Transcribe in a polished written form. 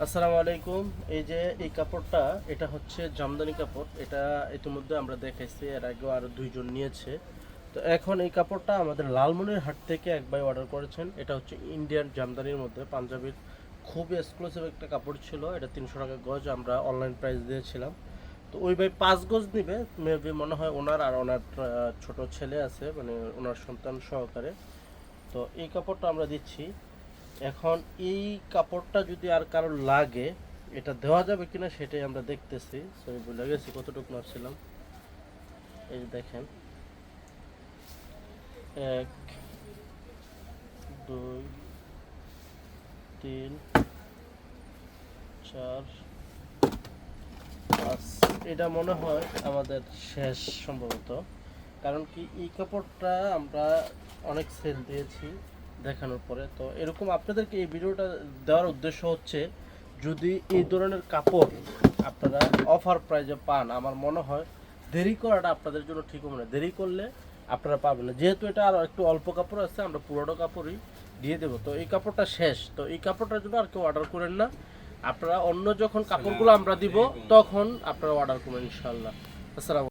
আসসালামু আলাইকুম। এই যে এই কাপড়টা, এটা হচ্ছে জামদানি কাপড়। এটা ইতিমধ্যে আমরা দেখাইছি, এর আগেও আরো দুইজন নিয়েছে। তো এখন এই কাপড়টা আমাদের লালমনিরহাট থেকে এক ভাই অর্ডার করেছেন। এটা হচ্ছে ইন্ডিয়ান জামদানির মধ্যে পাঞ্জাবির খুবই এক্সক্লুসিভ একটা কাপড় ছিল। এটা 300 টাকা গজ আমরা অনলাইন প্রাইস দিয়েছিলাম। তো ওই ভাই 5 গজ নিবে, মেবি মনে হয় ওনার আর ওনার ছোট ছেলে আছে, মানে ওনার সন্তান সহকারে। তো এই কাপড়টা আমরা দিচ্ছি। এখন এই কাপড়টা যদি আর কারোর লাগে, এটা দেওয়া যাবে কিনা সেটাই আমরা দেখতেছি। সরি, ভুলে গেছি কতটুকু মারছিলাম। এই যে দেখেন, 1 2 3 4 5। এটা মনে হয় আমাদের শেষ সম্ভবত। কারণ কি, এই কাপড়টা আমরা অনেক সেল দিয়েছি দেখানোর পরে। তো এরকম আপনাদেরকে এই ভিডিওটা দেওয়ার উদ্দেশ্য হচ্ছে, যদি এই ধরনের কাপড় আপনারা অফার প্রাইজে পান, আমার মনে হয় দেরি করাটা আপনাদের জন্য ঠিক হবে না। দেরি করলে আপনারা পাবেন না। যেহেতু এটা আর একটু অল্প কাপড় আছে, আমরা পুরোটা কাপড়ই দিয়ে দেবো। তো এই কাপড়টা শেষ, তো এই কাপড়টার জন্য আর কেউ অর্ডার করেন না। আপনারা অন্য যখন কাপড়গুলো আমরা দিব, তখন আপনারা অর্ডার করবেন ইনশাল্লাহ। আসসালাম।